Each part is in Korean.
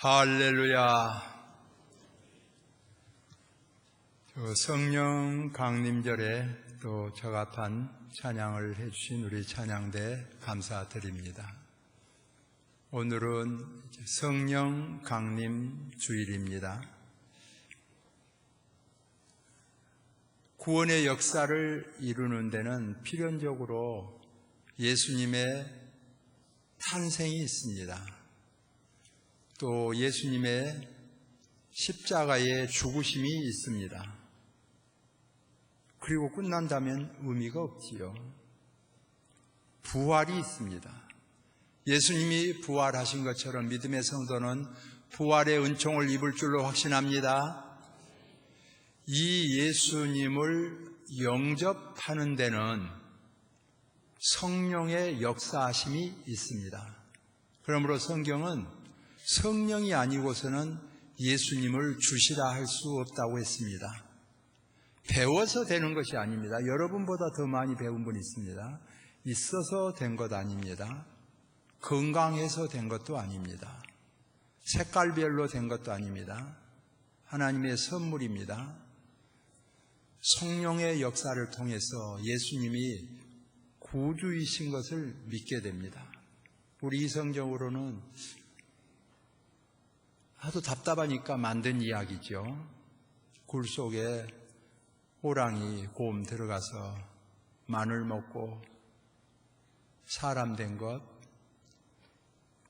할렐루야. 성령 강림절에 또 적합한 찬양을 해주신 우리 찬양대 감사드립니다. 오늘은 성령 강림 주일입니다. 구원의 역사를 이루는 데는 필연적으로 예수님의 탄생이 있습니다. 또 예수님의 십자가의 죽으심이 있습니다. 그리고 끝난다면 의미가 없지요. 부활이 있습니다. 예수님이 부활하신 것처럼 믿음의 성도는 부활의 은총을 입을 줄로 확신합니다. 이 예수님을 영접하는 데는 성령의 역사하심이 있습니다. 그러므로 성경은 성령이 아니고서는 예수님을 주시라 할 수 없다고 했습니다. 배워서 되는 것이 아닙니다. 여러분보다 더 많이 배운 분이 있습니다. 있어서 된 것 아닙니다. 건강해서 된 것도 아닙니다. 색깔별로 된 것도 아닙니다. 하나님의 선물입니다. 성령의 역사를 통해서 예수님이 구주이신 것을 믿게 됩니다. 우리 이성적으로는 하도 답답하니까 만든 이야기죠. 굴 속에 호랑이, 곰 들어가서 마늘 먹고 사람 된 것,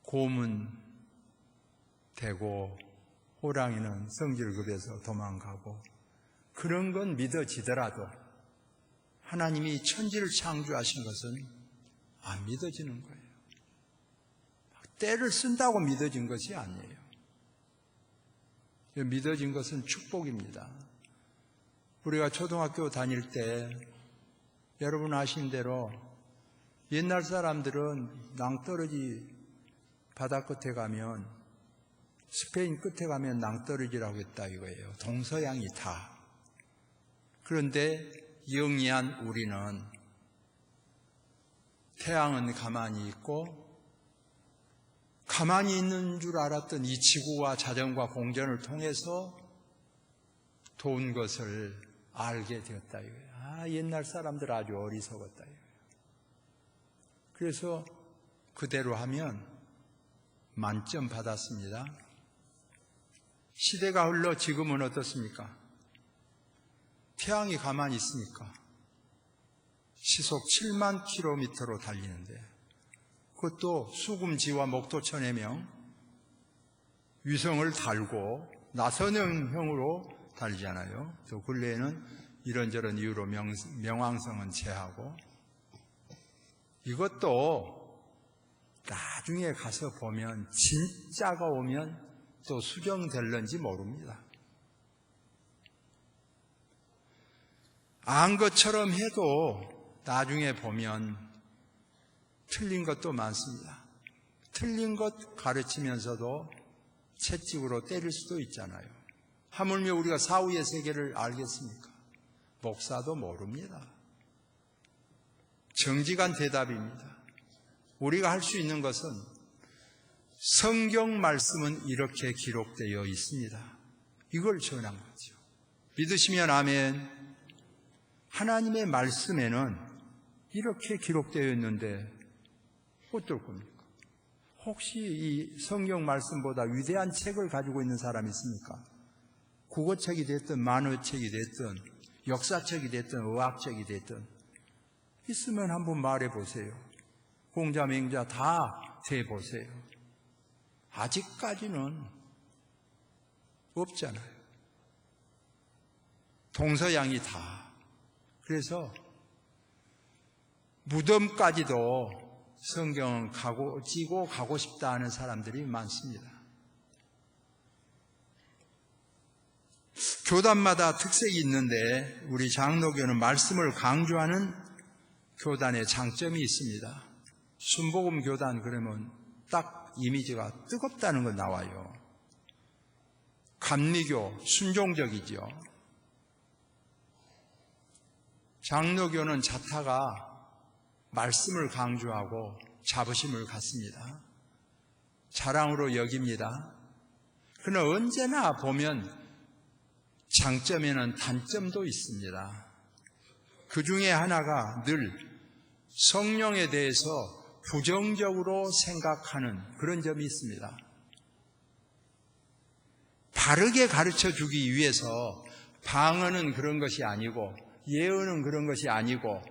곰은 되고 호랑이는 성질급해서 도망가고, 그런 건 믿어지더라도 하나님이 천지를 창조하신 것은 안 믿어지는 거예요. 때를 쓴다고 믿어진 것이 아니에요. 믿어진 것은 축복입니다. 우리가 초등학교 다닐 때 여러분 아신 대로 옛날 사람들은 낭떠러지 바다 끝에 가면, 스페인 끝에 가면 낭떠러지라고 했다 이거예요. 동서양이 다. 그런데 영리한 우리는 태양은 가만히 있고, 가만히 있는 줄 알았던 이 지구와 자전과 공전을 통해서 도운 것을 알게 되었다 이거예요. 아, 옛날 사람들 아주 어리석었다 이거예요. 그래서 그대로 하면 만점 받았습니다. 시대가 흘러 지금은 어떻습니까? 태양이 가만히 있으니까 시속 7만 킬로미터로 달리는데, 그것도 수금지와 목토천해명 위성을 달고 나선형으로 달리잖아요. 또 근래에는 이런저런 이유로 명왕성은 제하고, 이것도 나중에 가서 보면 진짜가 오면 또 수정될런지 모릅니다. 안 것처럼 해도 나중에 보면 틀린 것도 많습니다. 틀린 것 가르치면서도 채찍으로 때릴 수도 있잖아요. 하물며 우리가 사후의 세계를 알겠습니까? 목사도 모릅니다. 정직한 대답입니다. 우리가 할 수 있는 것은 성경 말씀은 이렇게 기록되어 있습니다. 이걸 전한 거죠. 믿으시면 아멘. 하나님의 말씀에는 이렇게 기록되어 있는데 어떨 겁니까? 혹시 이 성경 말씀보다 위대한 책을 가지고 있는 사람이 있습니까? 국어책이 됐든 만화책이 됐든 역사책이 됐든 의학책이 됐든 있으면 한번 말해보세요. 공자 맹자 다 대보세요. 아직까지는 없잖아요. 동서양이 다. 그래서 무덤까지도 성경을 찌고 가고 싶다 하는 사람들이 많습니다. 교단마다 특색이 있는데 우리 장로교는 말씀을 강조하는 교단의 장점이 있습니다. 순복음 교단 그러면 딱 이미지가 뜨겁다는 거 나와요. 감리교 순종적이죠. 장로교는 자타가 말씀을 강조하고 자부심을 갖습니다. 자랑으로 여깁니다. 그러나 언제나 보면 장점에는 단점도 있습니다. 그 중에 하나가 늘 성령에 대해서 부정적으로 생각하는 그런 점이 있습니다. 바르게 가르쳐 주기 위해서 방언은 그런 것이 아니고 예언은 그런 것이 아니고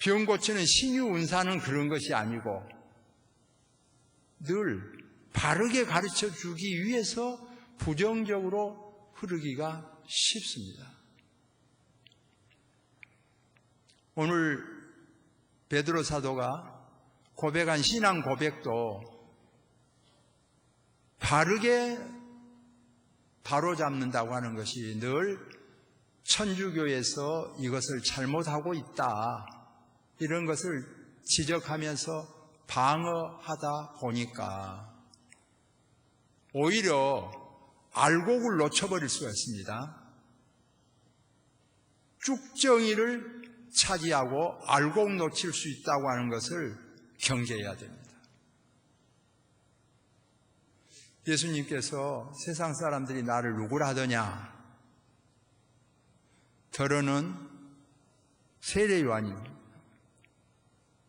병 고치는 신유운사는 그런 것이 아니고 늘 바르게 가르쳐 주기 위해서 부정적으로 흐르기가 쉽습니다. 오늘 베드로 사도가 고백한 신앙 고백도 바르게 바로잡는다고 하는 것이 늘 천주교에서 이것을 잘못하고 있다 이런 것을 지적하면서 방어하다 보니까 오히려 알곡을 놓쳐버릴 수가 있습니다. 쭉정이를 차지하고 알곡 놓칠 수 있다고 하는 것을 경계해야 됩니다. 예수님께서 세상 사람들이 나를 누구라 하더냐? 더러는 세례요한입니다.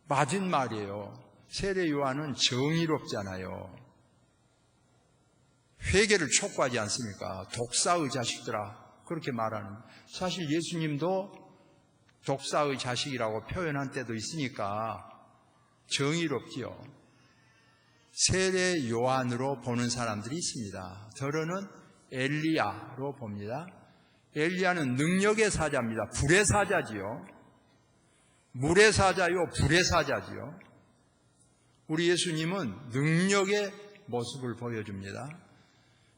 맞은 말이에요. 세례요한은 정의롭잖아요. 회개를 촉구하지 않습니까? 독사의 자식들아, 그렇게 말하는. 사실 예수님도 독사의 자식이라고 표현한 때도 있으니까 정의롭지요. 세례 요한으로 보는 사람들이 있습니다. 저는 엘리야로 봅니다. 엘리야는 능력의 사자입니다. 불의 사자지요. 물의 사자요, 불의 사자지요. 우리 예수님은 능력의 모습을 보여줍니다.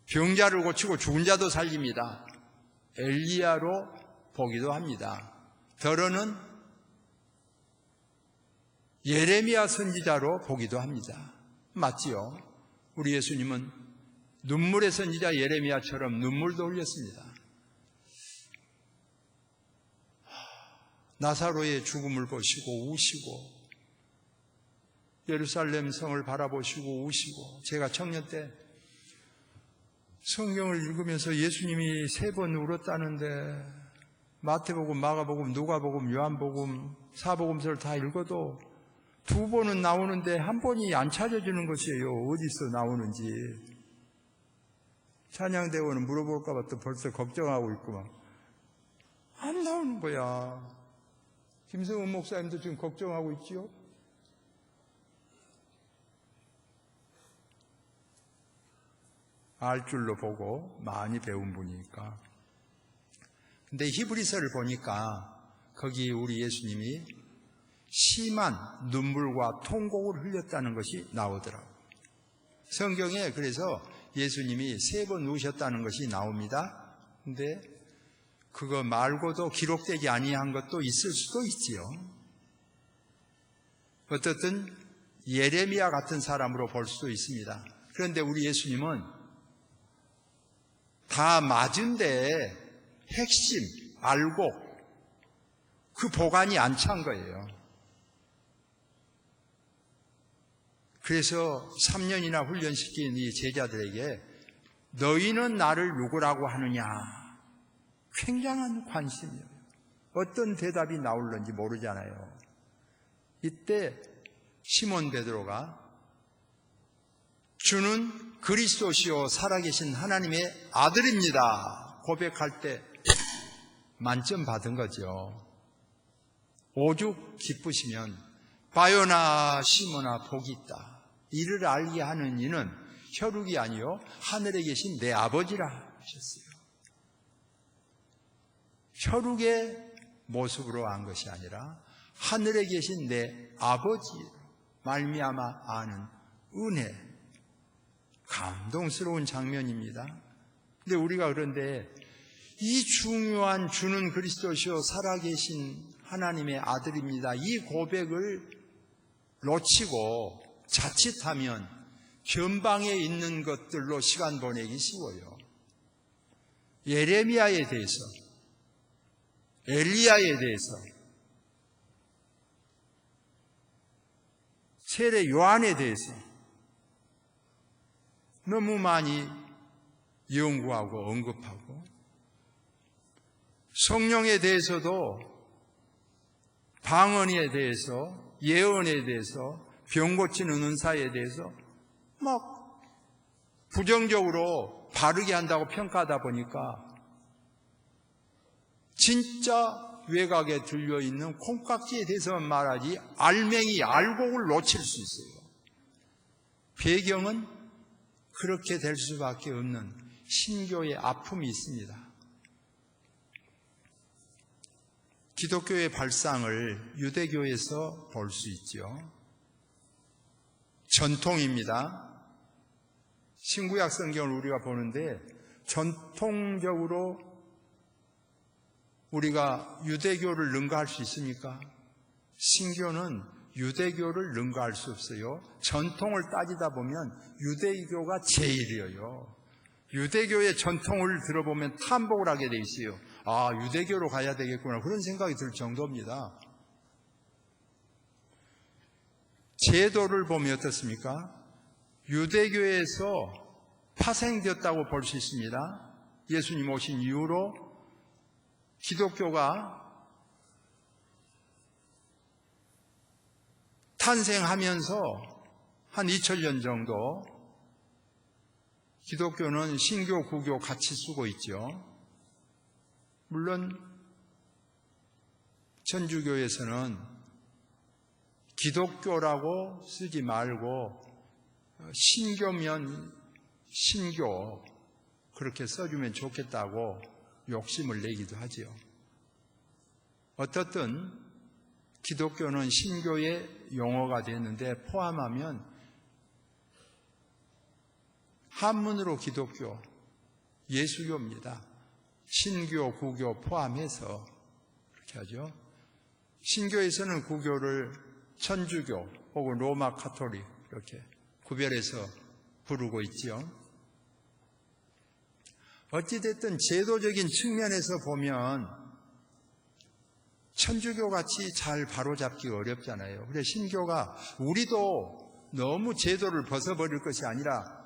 병자를 고치고 죽은 자도 살립니다. 엘리야로 보기도 합니다. 더러는 예레미야 선지자로 보기도 합니다. 맞지요? 우리 예수님은 눈물의 선지자 예레미야처럼 눈물도 흘렸습니다. 나사로의 죽음을 보시고 우시고, 예루살렘 성을 바라보시고 우시고, 제가 청년 때 성경을 읽으면서 예수님이 3번 울었다는데 마태복음, 마가복음, 누가복음, 요한복음, 사복음서를 다 읽어도 2번은 나오는데 1번이 안 찾아지는 것이에요. 어디서 나오는지. 찬양대원은 물어볼까 봐 또 벌써 걱정하고 있구만. 안 나오는 거야. 김성은 목사님도 지금 걱정하고 있지요? 알 줄로 보고 많이 배운 분이니까. 근데 히브리서를 보니까 거기 우리 예수님이 심한 눈물과 통곡을 흘렸다는 것이 나오더라고요. 성경에 그래서 예수님이 3번 우셨다는 것이 나옵니다. 근데 그거 말고도 기록되지 아니한 것도 있을 수도 있지요. 어떻든 예레미야 같은 사람으로 볼 수도 있습니다. 그런데 우리 예수님은 다 맞은데 핵심 알고 그 보관이 안 찬 거예요. 그래서 3년이나 훈련시킨 이 제자들에게 너희는 나를 누구라고 하느냐? 굉장한 관심이에요. 어떤 대답이 나올는지 모르잖아요. 이때 시몬 베드로가 주는 그리스도시요 살아계신 하나님의 아들입니다 고백할 때 만점 받은 거죠. 오죽 기쁘시면 바요나 시몬아 복이 있다. 이를 알게 하는 이는 혈육이 아니요 하늘에 계신 내 아버지라 하셨어요. 혈육의 모습으로 안 것이 아니라 하늘에 계신 내 아버지 말미암아 아는 은혜. 감동스러운 장면입니다. 근데 우리가 그런데 이 중요한 주는 그리스도시요 살아계신 하나님의 아들입니다. 이 고백을 놓치고 자칫하면 변방에 있는 것들로 시간 보내기 쉬워요. 예레미야에 대해서, 엘리야에 대해서, 세례 요한에 대해서 너무 많이 연구하고 언급하고, 성령에 대해서도 방언에 대해서, 예언에 대해서, 병 고치는 은사에 대해서 막 부정적으로 바르게 한다고 평가하다 보니까 진짜 외곽에 들려있는 콩깍지에 대해서만 말하지 알맹이, 알곡을 놓칠 수 있어요. 배경은 그렇게 될 수밖에 없는 신교의 아픔이 있습니다. 기독교의 발상을 유대교에서 볼 수 있죠. 전통입니다. 신구약 성경을 우리가 보는데 전통적으로 우리가 유대교를 능가할 수 있습니까? 신교는 유대교를 능가할 수 없어요. 전통을 따지다 보면 유대교가 제일이에요. 유대교의 전통을 들어보면 탐복을 하게 돼 있어요. 아, 유대교로 가야 되겠구나 그런 생각이 들 정도입니다. 제도를 보면 어떻습니까? 유대교에서 파생되었다고 볼 수 있습니다. 예수님 오신 이후로 기독교가 탄생하면서 한 2000년 정도 기독교는 신교, 구교 같이 쓰고 있죠. 물론 천주교에서는 기독교라고 쓰지 말고 신교면 신교 그렇게 써주면 좋겠다고 욕심을 내기도 하지요. 어떻든 기독교는 신교의 용어가 됐는데 포함하면 한문으로 기독교, 예수교입니다. 신교, 구교 포함해서 그렇게 하죠. 신교에서는 구교를 천주교 혹은 로마 카톨릭 이렇게 구별해서 부르고 있지요. 어찌됐든 제도적인 측면에서 보면 천주교같이 잘 바로잡기가 어렵잖아요. 그래서 신교가 우리도 너무 제도를 벗어버릴 것이 아니라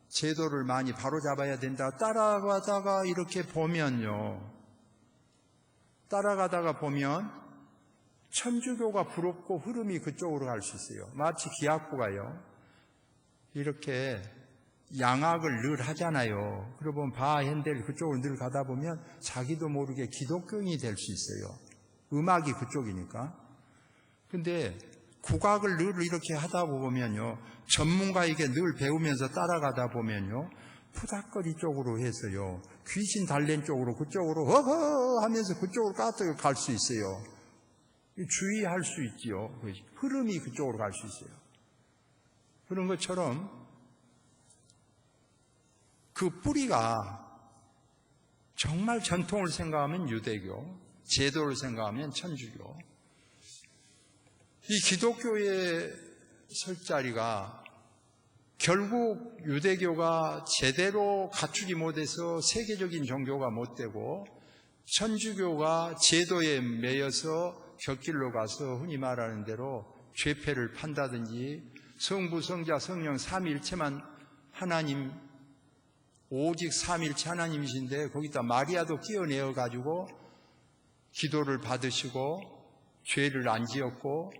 제도를 많이 바로잡아야 된다. 따라가다가 이렇게 보면요. 따라가다가 보면 천주교가 부럽고 흐름이 그쪽으로 갈 수 있어요. 마치 기악부가요. 이렇게 양악을 늘 하잖아요. 그러고 보면 바핸델 그쪽으로 늘 가다 보면 자기도 모르게 기독교인이 될 수 있어요. 음악이 그쪽이니까. 근데 국악을 늘 이렇게 하다 보면요. 전문가에게 늘 배우면서 따라가다 보면요. 푸닥거리 쪽으로 해서요. 귀신 달랜 쪽으로 그쪽으로 허허 하면서 그쪽으로 까뜩 갈 수 있어요. 주의할 수 있지요. 흐름이 그쪽으로 갈 수 있어요. 그런 것처럼 그 뿌리가 정말 전통을 생각하면 유대교, 제도를 생각하면 천주교. 이 기독교의 설 자리가 결국 유대교가 제대로 갖추지 못해서 세계적인 종교가 못 되고 천주교가 제도에 매여서 곁길로 가서 흔히 말하는 대로 죄패를 판다든지 성부, 성자, 성령 삼위일체만 하나님 오직 삼위일체 하나님이신데 거기다 마리아도 끼어내어 가지고 기도를 받으시고 죄를 안 지었고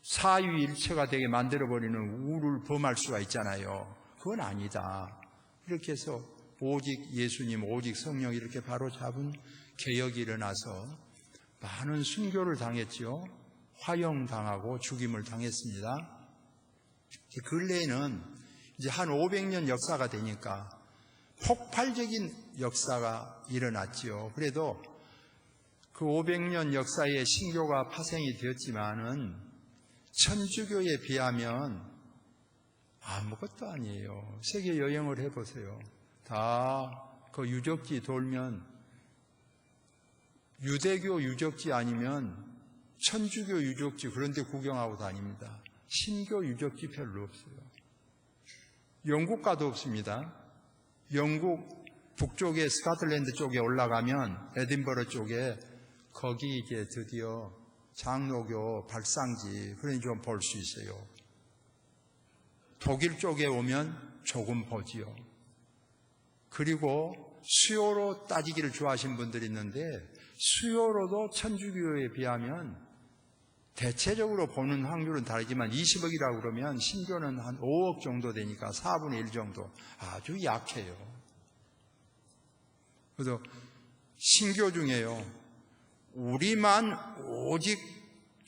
사위일체가 되게 만들어버리는 우를 범할 수가 있잖아요. 그건 아니다. 이렇게 해서 오직 예수님, 오직 성령 이렇게 바로 잡은 개혁이 일어나서 많은 순교를 당했지요. 화형당하고 죽임을 당했습니다. 근래에는 이제 한 500년 역사가 되니까 폭발적인 역사가 일어났지요. 그래도 그 500년 역사에 신교가 파생이 되었지만은 천주교에 비하면 아무것도 아니에요. 세계 여행을 해보세요. 다 그 유적지 돌면 유대교 유적지 아니면 천주교 유적지 그런 데 구경하고 다닙니다. 신교 유적지 별로 없어요. 영국 가도 없습니다. 영국 북쪽에 스코틀랜드 쪽에 올라가면 에딘버러 쪽에 거기 이제 드디어 장로교 발상지 그런 좀 볼 수 있어요. 독일 쪽에 오면 조금 보지요. 그리고 수요로 따지기를 좋아하시는 분들이 있는데 수요로도 천주교에 비하면 대체적으로 보는 확률은 다르지만 20억이라고 그러면 신교는 한 5억 정도 되니까 4분의 1 정도 아주 약해요. 그래서 신교 중에요. 우리만 오직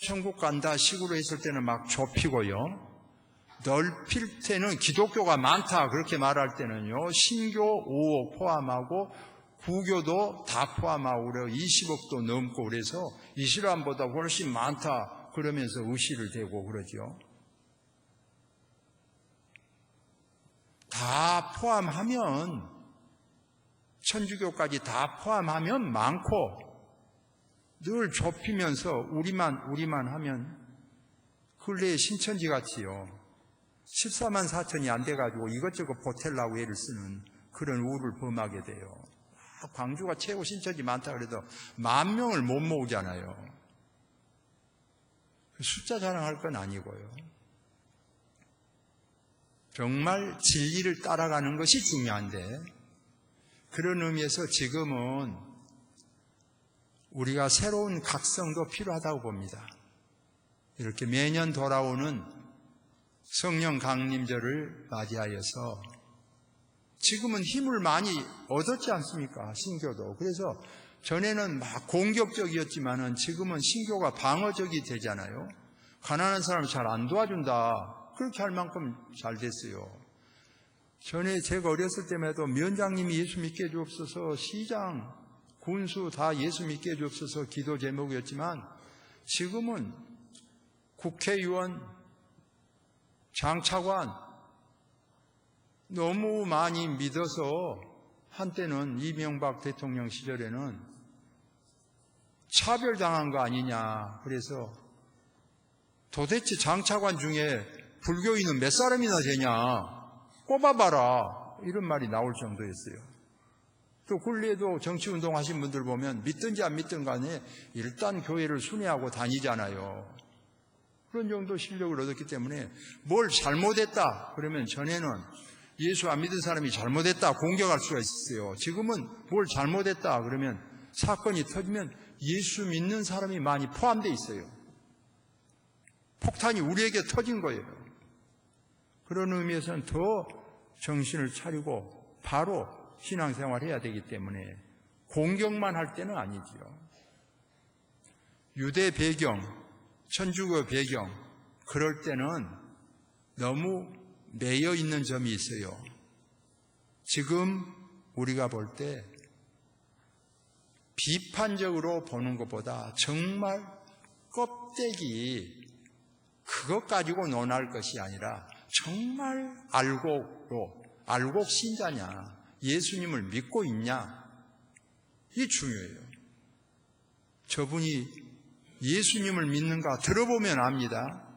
천국 간다 식으로 했을 때는 막 좁히고요. 넓힐 때는 기독교가 많다 그렇게 말할 때는요. 신교 5억 포함하고 구교도 다 포함하고 그래요. 20억도 넘고 그래서 이슬람보다 훨씬 많다 그러면서 의시를 대고 그러죠. 다 포함하면 천주교까지 다 포함하면 많고 늘 좁히면서 우리만 하면 근래에 신천지 같이요. 14만 4천이 안 돼가지고 이것저것 보태려고 애를 쓰는 그런 우를 범하게 돼요. 광주가 최고 신천지 많다 그래도 10,000명을 못 모으잖아요. 숫자 자랑할 건 아니고요. 정말 진리를 따라가는 것이 중요한데 그런 의미에서 지금은 우리가 새로운 각성도 필요하다고 봅니다. 이렇게 매년 돌아오는 성령 강림절을 맞이하여서 지금은 힘을 많이 얻었지 않습니까? 신교도. 그래서 전에는 막 공격적이었지만은 지금은 신교가 방어적이 되잖아요. 가난한 사람 잘 안 도와준다. 그렇게 할 만큼 잘 됐어요. 전에 제가 어렸을 때만 해도 면장님이 예수 믿게 해주옵소서, 시장, 군수 다 예수 믿게 해주옵소서 기도 제목이었지만 지금은 국회의원, 장차관 너무 많이 믿어서 한때는 이명박 대통령 시절에는 차별당한 거 아니냐. 그래서 도대체 장차관 중에 불교인은 몇 사람이나 되냐. 꼽아봐라. 이런 말이 나올 정도였어요. 또 굴리에도 정치운동 하신 분들 보면 믿든지 안 믿든 간에 일단 교회를 순회하고 다니잖아요. 그런 정도 실력을 얻었기 때문에 뭘 잘못했다 그러면 전에는 예수 안 믿은 사람이 잘못했다 공격할 수가 있었어요. 지금은 뭘 잘못했다 그러면 사건이 터지면 예수 믿는 사람이 많이 포함되어 있어요. 폭탄이 우리에게 터진 거예요. 그런 의미에서는 더 정신을 차리고 바로 신앙생활을 해야 되기 때문에 공격만 할 때는 아니지요. 유대 배경, 천주교 배경 그럴 때는 너무 매여 있는 점이 있어요. 지금 우리가 볼 때 비판적으로 보는 것보다 정말 껍데기 그것 가지고 논할 것이 아니라 정말 알곡 신자냐, 예수님을 믿고 있냐, 이게 중요해요. 저분이 예수님을 믿는가 들어보면 압니다.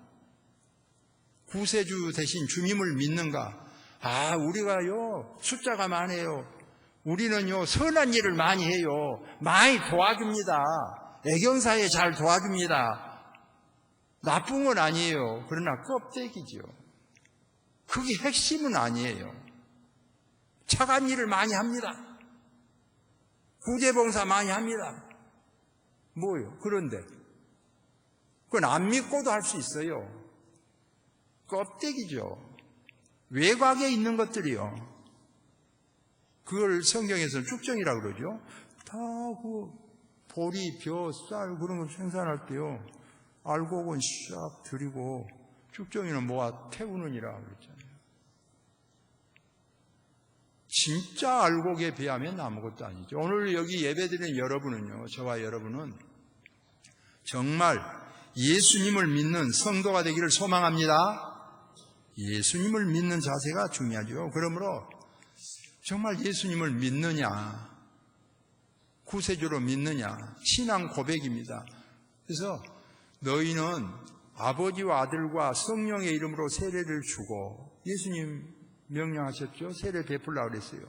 구세주 대신 주님을 믿는가? 우리가요 숫자가 많아요. 우리는요 선한 일을 많이 해요. 많이 도와줍니다. 애경사에 잘 도와줍니다. 나쁜 건 아니에요. 그러나 껍데기죠. 그게 핵심은 아니에요. 착한 일을 많이 합니다. 구제봉사 많이 합니다. 뭐요? 그런데 그건 안 믿고도 할 수 있어요. 껍데기죠. 외곽에 있는 것들이요. 그걸 성경에서는 축정이라고 그러죠. 다 그 보리, 벼, 쌀 그런 걸 생산할 때요. 알곡은 싹 들이고 축정이는 모아 태우느니라 그랬잖아요. 진짜 알곡에 비하면 아무것도 아니죠. 오늘 여기 예배드리는 여러분은요, 저와 여러분은 정말 예수님을 믿는 성도가 되기를 소망합니다. 예수님을 믿는 자세가 중요하죠. 그러므로 정말 예수님을 믿느냐, 구세주로 믿느냐, 신앙 고백입니다. 그래서 너희는 아버지와 아들과 성령의 이름으로 세례를 주고, 예수님 명령하셨죠. 세례 베풀라고 그랬어요.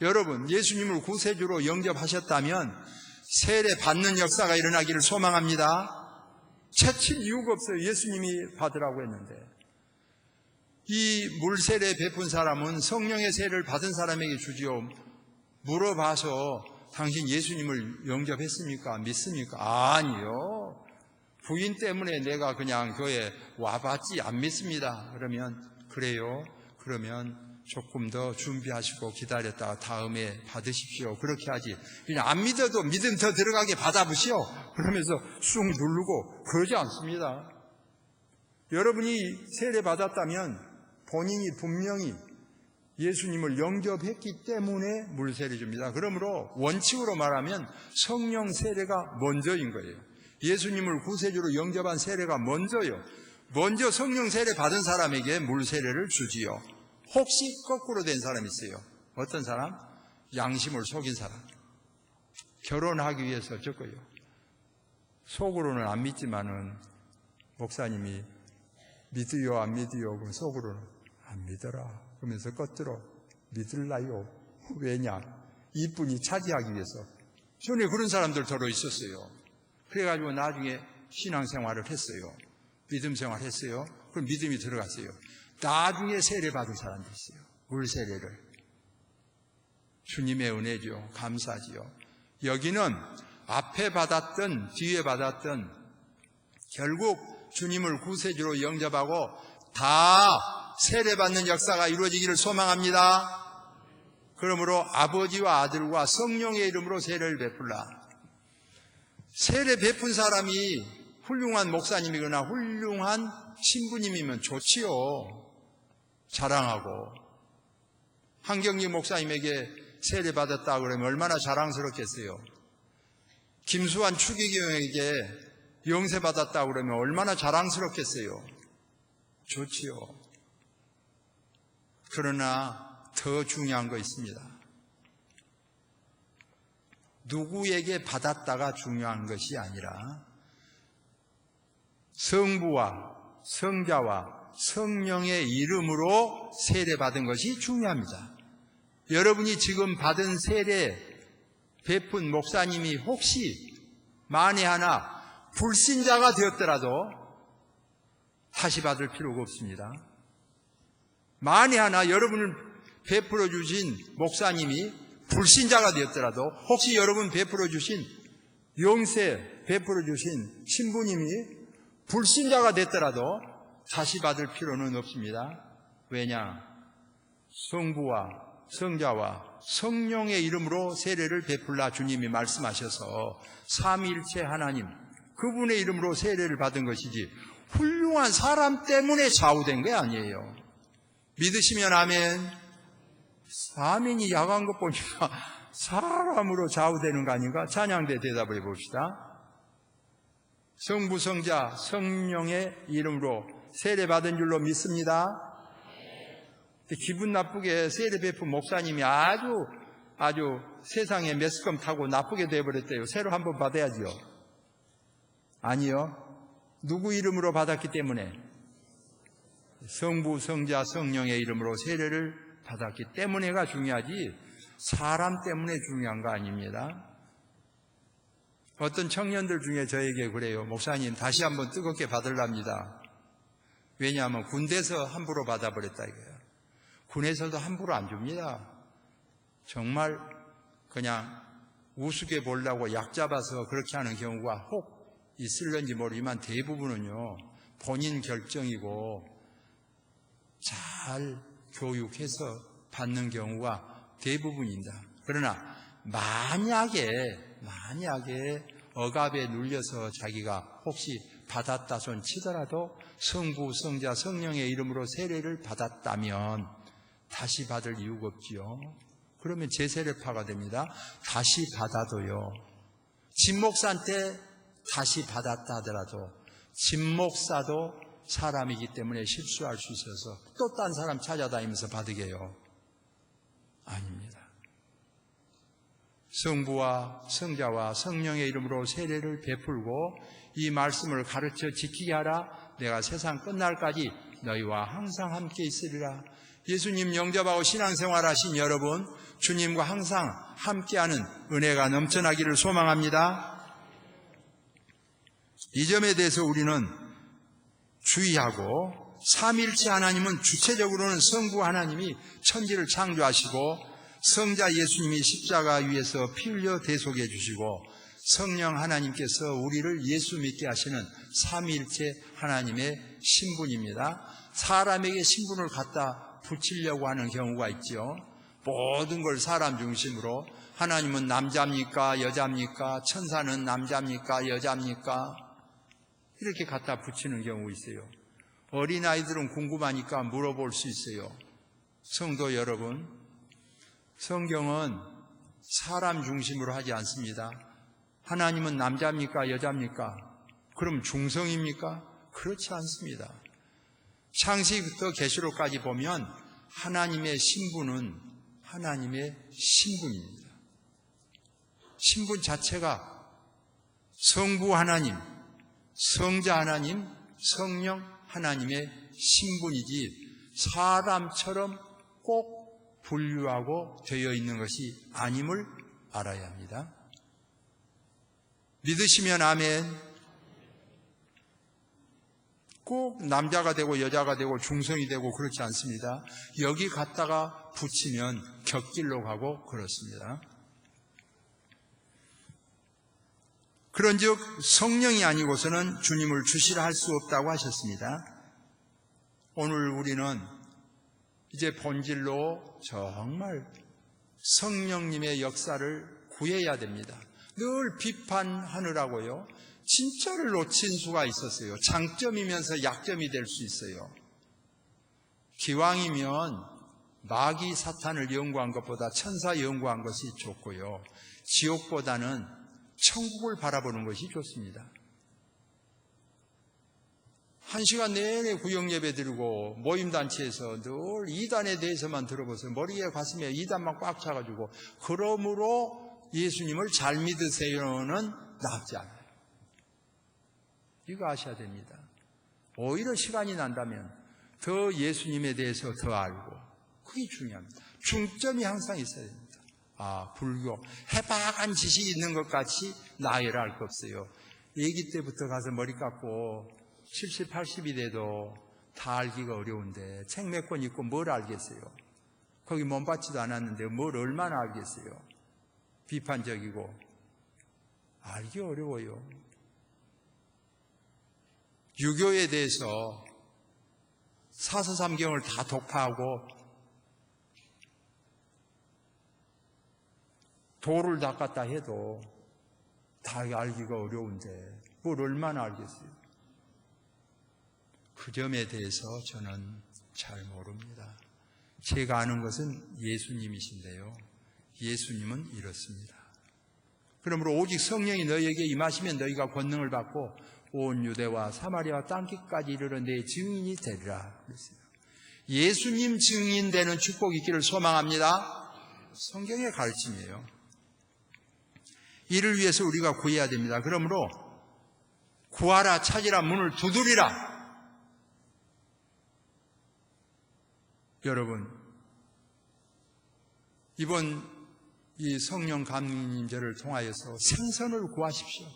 여러분 예수님을 구세주로 영접하셨다면 세례 받는 역사가 일어나기를 소망합니다. 채칠 이유가 없어요. 예수님이 받으라고 했는데. 이 물세례 베푼 사람은 성령의 세례를 받은 사람에게 주지요. 물어봐서 당신 예수님을 영접했습니까? 믿습니까? 아니요. 부인 때문에 내가 그냥 교회에 와봤지 안 믿습니다. 그러면 그래요? 그러면 조금 더 준비하시고 기다렸다가 다음에 받으십시오. 그렇게 하지. 그냥 안 믿어도 믿음 더 들어가게 받아보시오. 그러면서 쑥 누르고 그러지 않습니다. 여러분이 세례 받았다면 본인이 분명히 예수님을 영접했기 때문에 물세례 줍니다. 그러므로 원칙으로 말하면 성령 세례가 먼저인 거예요. 예수님을 구세주로 영접한 세례가 먼저요. 먼저 성령 세례 받은 사람에게 물 세례를 주지요. 혹시 거꾸로 된 사람이 있어요. 어떤 사람? 양심을 속인 사람. 결혼하기 위해서 적어요. 속으로는 안 믿지만은 목사님이 믿으요 안 믿으요 그럼 속으로는 안 믿어라 그러면서 겉으로 믿을라요. 왜냐? 이뿐이 차지하기 위해서. 전에 그런 사람들 더러 있었어요. 그래가지고 나중에 신앙생활을 했어요. 믿음 생활했어요. 그럼 믿음이 들어갔어요. 나중에 세례 받은 사람도 있어요. 물 세례를. 주님의 은혜죠. 감사지요. 여기는 앞에 받았던 뒤에 받았던 결국 주님을 구세주로 영접하고 다 세례받는 역사가 이루어지기를 소망합니다. 그러므로 아버지와 아들과 성령의 이름으로 세례를 베풀라. 세례 베푼 사람이 훌륭한 목사님이거나 훌륭한 신부님이면 좋지요. 자랑하고. 한경리 목사님에게 세례 받았다 그러면 얼마나 자랑스럽겠어요. 김수환 추기경에게 영세 받았다 그러면 얼마나 자랑스럽겠어요. 좋지요. 그러나 더 중요한 거 있습니다. 누구에게 받았다가 중요한 것이 아니라 성부와 성자와 성령의 이름으로 세례받은 것이 중요합니다. 여러분이 지금 받은 세례 베푼 목사님이 혹시 만에 하나 불신자가 되었더라도 다시 받을 필요가 없습니다. 만에 하나 여러분을 베풀어 주신 목사님이 불신자가 되었더라도 혹시 여러분 베풀어 주신 영세 베풀어 주신 신부님이 불신자가 됐더라도 다시 받을 필요는 없습니다. 왜냐? 성부와 성자와 성령의 이름으로 세례를 베풀라 주님이 말씀하셔서 삼위일체 하나님 그분의 이름으로 세례를 받은 것이지 훌륭한 사람 때문에 좌우된 게 아니에요. 믿으시면 아멘. 아멘이 야간 것 보니까 사람으로 좌우되는 거 아닌가? 찬양대 대답을 해봅시다. 성부, 성자, 성령의 이름으로 세례받은 줄로 믿습니다. 기분 나쁘게 세례 베푼 목사님이 아주 세상에 매스컴 타고 나쁘게 돼버렸대요. 새로 한번 받아야지요. 아니요. 누구 이름으로 받았기 때문에? 성부, 성자, 성령의 이름으로 세례를 받았기 때문에가 중요하지 사람 때문에 중요한 거 아닙니다. 어떤 청년들 중에 저에게 그래요. 목사님 다시 한번 뜨겁게 받으랍니다. 왜냐하면 군대에서 함부로 받아버렸다 이거예요. 군에서도 함부로 안 줍니다. 정말 그냥 우습게 보려고 약 잡아서 그렇게 하는 경우가 혹 있을런지 모르지만 대부분은요 본인 결정이고 잘 교육해서 받는 경우가 대부분입니다. 그러나 만약에 억압에 눌려서 자기가 혹시 받았다 손 치더라도 성부, 성자, 성령의 이름으로 세례를 받았다면 다시 받을 이유가 없지요. 그러면 재세례파가 됩니다. 다시 받아도요. 진목사한테 다시 받았다 하더라도 진목사도 사람이기 때문에 실수할 수 있어서 또 딴 사람 찾아다니면서 받으게요. 아닙니다. 성부와 성자와 성령의 이름으로 세례를 베풀고 이 말씀을 가르쳐 지키게 하라. 내가 세상 끝날까지 너희와 항상 함께 있으리라. 예수님 영접하고 신앙생활 하신 여러분, 주님과 항상 함께하는 은혜가 넘쳐나기를 소망합니다. 이 점에 대해서 우리는 주의하고, 삼위일체 하나님은 주체적으로는 성부 하나님이 천지를 창조하시고 성자 예수님이 십자가 위에서 피 흘려 대속해 주시고 성령 하나님께서 우리를 예수 믿게 하시는 삼위일체 하나님의 신분입니다. 사람에게 신분을 갖다 붙이려고 하는 경우가 있죠. 모든 걸 사람 중심으로 하나님은 남자입니까 여자입니까 천사는 남자입니까 여자입니까 이렇게 갖다 붙이는 경우 있어요. 어린아이들은 궁금하니까 물어볼 수 있어요. 성도 여러분, 성경은 사람 중심으로 하지 않습니다. 하나님은 남자입니까 여자입니까? 그럼 중성입니까? 그렇지 않습니다. 창세기부터 계시록까지 보면 하나님의 신분은 하나님의 신분입니다. 신분 자체가 성부 하나님, 성자 하나님, 성령 하나님의 신분이지 사람처럼 꼭 분류하고 되어 있는 것이 아님을 알아야 합니다. 믿으시면 아멘. 꼭 남자가 되고 여자가 되고 중성이 되고 그렇지 않습니다. 여기 갖다가 붙이면 곁길로 가고 그렇습니다. 그런즉 성령이 아니고서는 주님을 주시라 할 수 없다고 하셨습니다. 오늘 우리는 이제 본질로 정말 성령님의 역사를 구해야 됩니다. 늘 비판하느라고요, 진짜를 놓친 수가 있었어요. 장점이면서 약점이 될 수 있어요. 기왕이면 마귀 사탄을 연구한 것보다 천사 연구한 것이 좋고요, 지옥보다는 천국을 바라보는 것이 좋습니다. 1시간 내내 구역예배 드리고 모임단체에서 늘 이단에 대해서만 들어보세요. 머리에 가슴에 이단만 꽉 차가지고 그러므로 예수님을 잘 믿으세요는 낫지 않아요. 이거 아셔야 됩니다. 오히려 시간이 난다면 더 예수님에 대해서 더 알고, 그게 중요합니다. 중점이 항상 있어야 됩니다. 불교 해박한 지식이 있는 것 같이 나열할 거 없어요. 아기 때부터 가서 머리 깎고 70, 80이 돼도 다 알기가 어려운데 책 몇 권 읽고 뭘 알겠어요? 거기 몸 받지도 않았는데 뭘 얼마나 알겠어요? 비판적이고 알기 어려워요. 유교에 대해서 사서삼경을 다 독파하고 도를 닦았다 해도 다 알기가 어려운데 뭘 얼마나 알겠어요? 그 점에 대해서 저는 잘 모릅니다. 제가 아는 것은 예수님이신데요, 예수님은 이렇습니다. 그러므로 오직 성령이 너희에게 임하시면 너희가 권능을 받고 온 유대와 사마리아와 땅끝까지 이르러 내 증인이 되리라 그랬어요. 예수님 증인되는 축복이 있기를 소망합니다. 성경의 가르침이에요. 이를 위해서 우리가 구해야 됩니다. 그러므로 구하라, 찾으라, 문을 두드리라. 여러분, 이번 이 성령 감림절을 통하여서 생선을 구하십시오.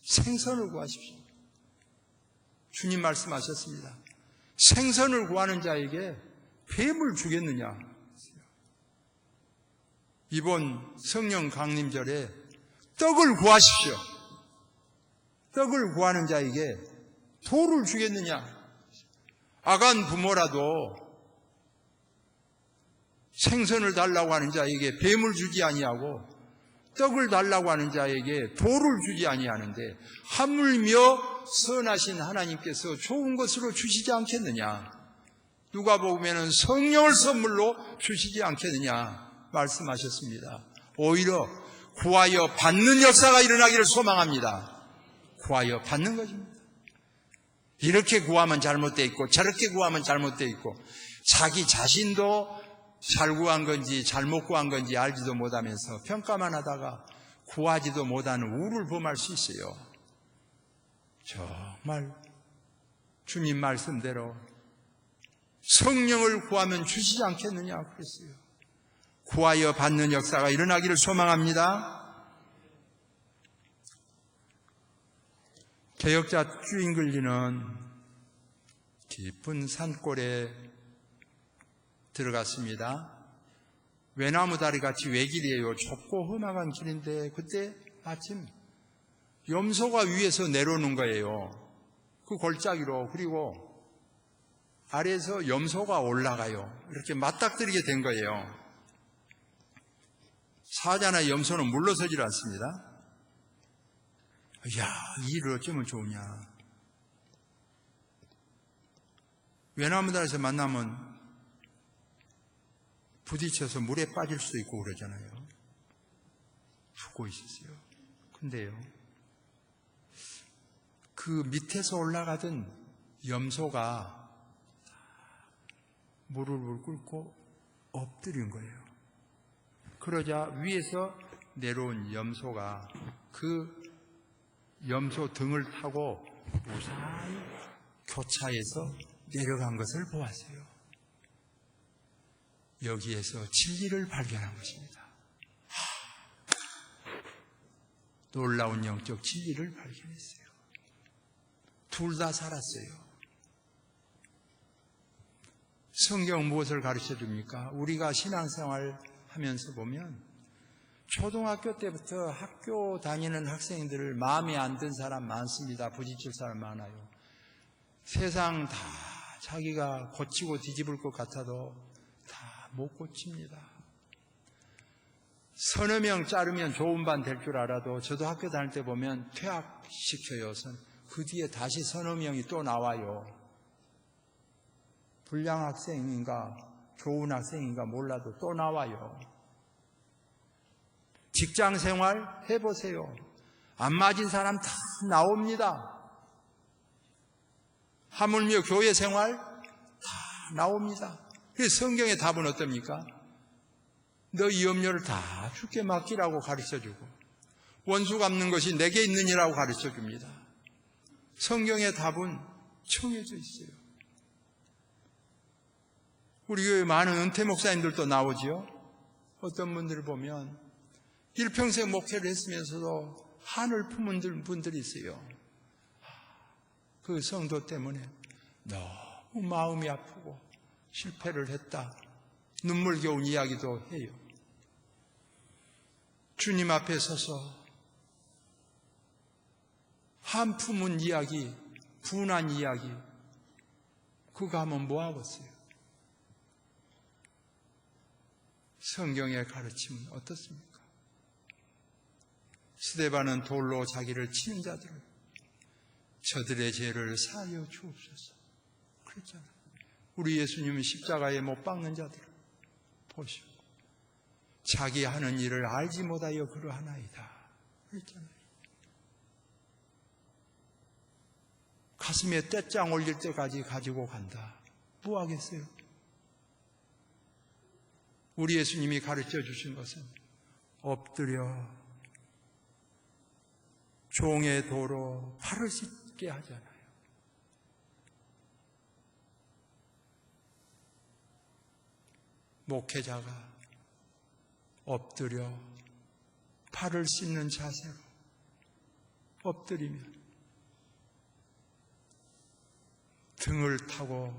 생선을 구하십시오. 주님 말씀하셨습니다. 생선을 구하는 자에게 뱀을 주겠느냐. 이번 성령 강림절에 떡을 구하십시오. 떡을 구하는 자에게 돌을 주겠느냐. 아간 부모라도 생선을 달라고 하는 자에게 뱀을 주지 아니하고 떡을 달라고 하는 자에게 돌을 주지 아니하는데 하물며 선하신 하나님께서 좋은 것으로 주시지 않겠느냐. 누가복음에는 성령을 선물로 주시지 않겠느냐 말씀하셨습니다. 오히려 구하여 받는 역사가 일어나기를 소망합니다. 구하여 받는 것입니다. 이렇게 구하면 잘못되어 있고 저렇게 구하면 잘못되어 있고 자기 자신도 잘 구한 건지 잘못 구한 건지 알지도 못하면서 평가만 하다가 구하지도 못하는 우를 범할 수 있어요. 정말 주님 말씀대로 성령을 구하면 주시지 않겠느냐 그랬어요. 구하여 받는 역사가 일어나기를 소망합니다. 개혁자 주인글리는 깊은 산골에 들어갔습니다. 외나무 다리 같이 외길이에요. 좁고 험악한 길인데 그때 마침 염소가 위에서 내려오는 거예요. 그 골짜기로. 그리고 아래에서 염소가 올라가요. 이렇게 맞닥뜨리게 된 거예요. 사자나 염소는 물러서질 않습니다. 야, 이 일을 어쩌면 좋으냐. 외나무 다리에서 만나면 부딪혀서 물에 빠질 수도 있고 그러잖아요. 죽고 있었어요. 근데요, 그 밑에서 올라가던 염소가 무릎을 꿇고 엎드린 거예요. 그러자 위에서 내려온 염소가 그 염소 등을 타고 무사히 교차해서 내려간 것을 보았어요. 여기에서 진리를 발견한 것입니다. 놀라운 영적 진리를 발견했어요. 둘 다 살았어요. 성경 무엇을 가르쳐 줍니까? 우리가 신앙생활 하면서 보면 초등학교 때부터 학교 다니는 학생들을 마음에 안 든 사람 많습니다. 부딪힐 사람 많아요. 세상 다 자기가 고치고 뒤집을 것 같아도 다 못 고칩니다. 서너 명 자르면 좋은 반 될 줄 알아도 저도 학교 다닐 때 보면 퇴학시켜요. 그 뒤에 다시 서너 명이 또 나와요. 불량 학생인가 좋은 학생인가 몰라도 또 나와요. 직장 생활 해보세요. 안 맞은 사람 다 나옵니다. 하물며 교회 생활 다 나옵니다. 그래서 성경의 답은 어떻습니까? 너 이 염려를 다 주께 맡기라고 가르쳐주고 원수 갚는 것이 내게 있느니라고 가르쳐줍니다. 성경의 답은 정해져 있어요. 우리 교회 많은 은퇴 목사님들도 나오지요. 어떤 분들을 보면 일평생 목회를 했으면서도 한을 품은 분들이 있어요. 그 성도 때문에 너무 마음이 아프고 실패를 했다. 눈물겨운 이야기도 해요. 주님 앞에 서서 한 품은 이야기, 분한 이야기, 그거 하면 뭐 하겠어요? 성경의 가르침은 어떻습니까? 스데반은 돌로 자기를 치는 자들을 저들의 죄를 사하여 주옵소서 그랬잖아요. 우리 예수님은 십자가에 못 박는 자들을 보시고 자기 하는 일을 알지 못하여 그러하나이다 그랬잖아요. 가슴에 떼짱 올릴 때까지 가지고 간다. 뭐 하겠어요? 우리 예수님이 가르쳐 주신 것은 엎드려 종의 도로 발을 씻게 하잖아요. 목회자가 엎드려 발을 씻는 자세로 엎드리면 등을 타고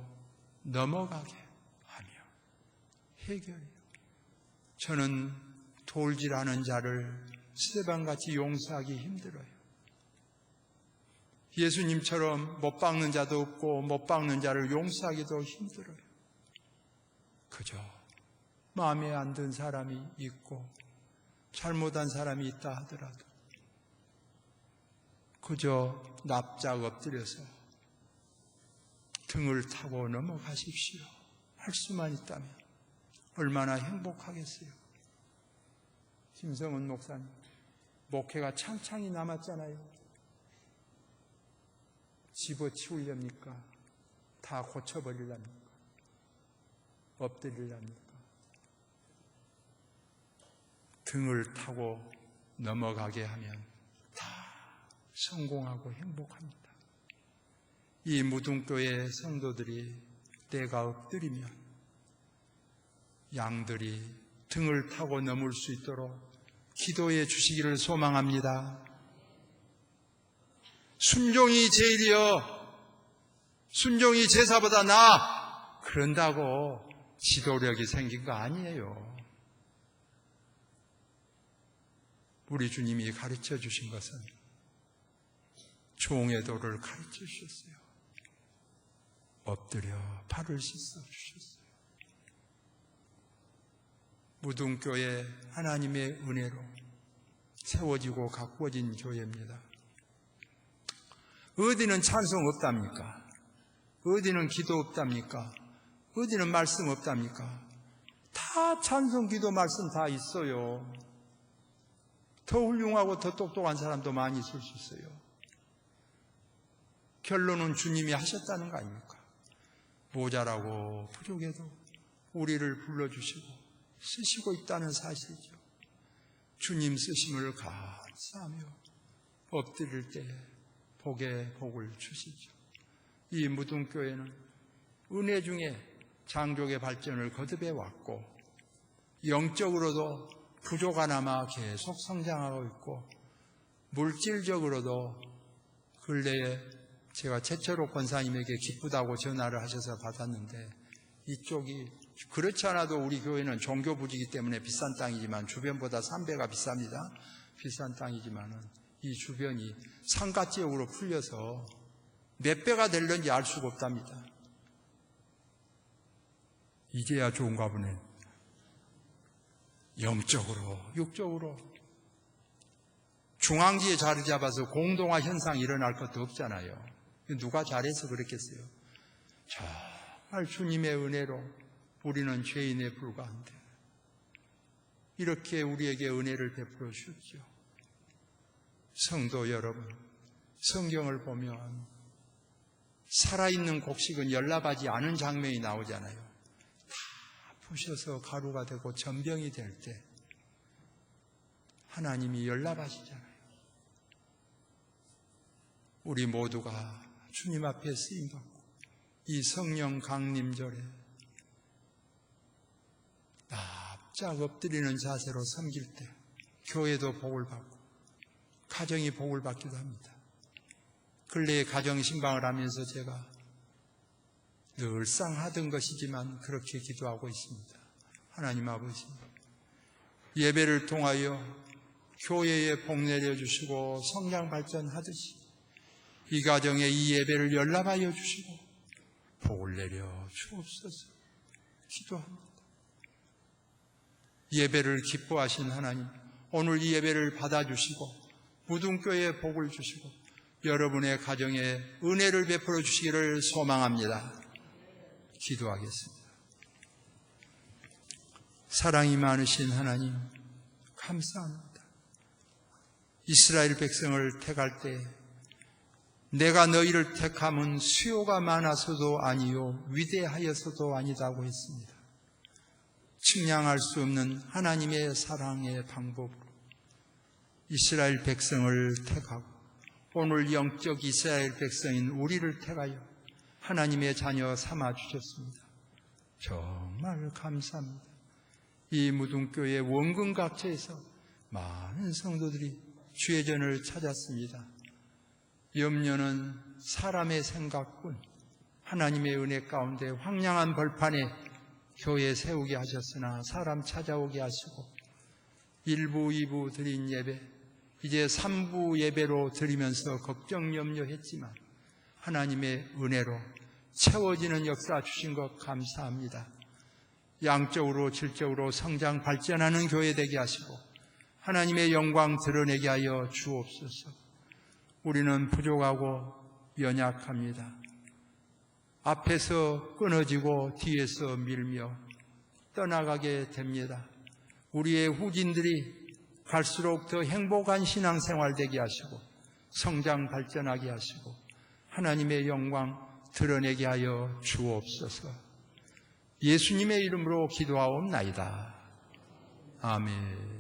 넘어가게 하며 해결해요. 저는 돌질하는 자를 스데반같이 용서하기 힘들어요. 예수님처럼 못 박는 자도 없고 못 박는 자를 용서하기도 힘들어요. 그저 마음에 안 든 사람이 있고 잘못한 사람이 있다 하더라도 그저 납작 엎드려서 등을 타고 넘어가십시오 할 수만 있다면 얼마나 행복하겠어요. 김성은 목사님 목회가 창창이 남았잖아요. 집어치우렵니까? 다 고쳐버리랍니까? 엎드리랍니까? 등을 타고 넘어가게 하면 다 성공하고 행복합니다. 이 무등교회 성도들이 때가 엎드리면 양들이 등을 타고 넘을 수 있도록 기도해 주시기를 소망합니다. 순종이 제일이여, 순종이 제사보다 나아, 그런다고 지도력이 생긴 거 아니에요. 우리 주님이 가르쳐 주신 것은 종의 도를 가르쳐 주셨어요. 엎드려 발을 씻어 주셨어요. 무등교회 하나님의 은혜로 세워지고 가꾸어진 교회입니다. 어디는 찬송 없답니까? 어디는 기도 없답니까? 어디는 말씀 없답니까? 다 찬송, 기도, 말씀 다 있어요. 더 훌륭하고 더 똑똑한 사람도 많이 있을 수 있어요. 결론은 주님이 하셨다는 거 아닙니까? 모자라고 부족해도 우리를 불러주시고 쓰시고 있다는 사실이죠. 주님 쓰심을 감사하며 엎드릴 때 복에 복을 주시죠. 이 무등교회는 은혜 중에 장족의 발전을 거듭해 왔고 영적으로도 부족하나마 계속 성장하고 있고 물질적으로도 근래에 제가 최철옥 권사님에게 기쁘다고 전화를 하셔서 받았는데 이쪽이 그렇지 않아도 우리 교회는 종교부지기 때문에 비싼 땅이지만 주변보다 3배가 비쌉니다. 비싼 땅이지만은 이 주변이 상가 지역으로 풀려서 몇 배가 될는지 알 수가 없답니다. 이제야 좋은가 보네. 영적으로, 육적으로 중앙지에 자리 잡아서 공동화 현상이 일어날 것도 없잖아요. 누가 잘해서 그랬겠어요? 정말 주님의 은혜로 우리는 죄인에 불과한데 이렇게 우리에게 은혜를 베풀어 주셨죠. 성도 여러분, 성경을 보면 살아있는 곡식은 연락하지 않은 장면이 나오잖아요. 다 부셔서 가루가 되고 전병이 될 때 하나님이 연락하시잖아요. 우리 모두가 주님 앞에 쓰임받고 이 성령 강림절에 납작 엎드리는 자세로 섬길 때 교회도 복을 받고 가정이 복을 받기도 합니다. 근래에 가정 신방을 하면서 제가 늘상 하던 것이지만 그렇게 기도하고 있습니다. 하나님 아버지, 예배를 통하여 교회에 복 내려주시고 성장 발전하듯이 이 가정에 이 예배를 연락하여 주시고 복을 내려 주옵소서 기도합니다. 예배를 기뻐하신 하나님, 오늘 이 예배를 받아주시고 무등교회에 복을 주시고 여러분의 가정에 은혜를 베풀어 주시기를 소망합니다. 기도하겠습니다. 사랑이 많으신 하나님, 감사합니다. 이스라엘 백성을 택할 때 내가 너희를 택함은 수요가 많아서도 아니요 위대하여서도 아니다고 했습니다. 측량할 수 없는 하나님의 사랑의 방법으로 이스라엘 백성을 택하고 오늘 영적 이스라엘 백성인 우리를 택하여 하나님의 자녀 삼아 주셨습니다. 정말 감사합니다. 이 무등교회 원근 각처에서 많은 성도들이 주의 전을 찾았습니다. 염려는 사람의 생각뿐 하나님의 은혜 가운데 황량한 벌판에 교회 세우게 하셨으나 사람 찾아오게 하시고 1부, 2부 드린 예배, 이제 3부 예배로 드리면서 걱정 염려했지만 하나님의 은혜로 채워지는 역사 주신 것 감사합니다. 양적으로 질적으로 성장 발전하는 교회 되게 하시고 하나님의 영광 드러내게 하여 주옵소서. 우리는 부족하고 연약합니다. 앞에서 끊어지고 뒤에서 밀며 떠나가게 됩니다. 우리의 후진들이 갈수록 더 행복한 신앙생활 되게 하시고 성장 발전하게 하시고 하나님의 영광 드러내게 하여 주옵소서. 예수님의 이름으로 기도하옵나이다. 아멘.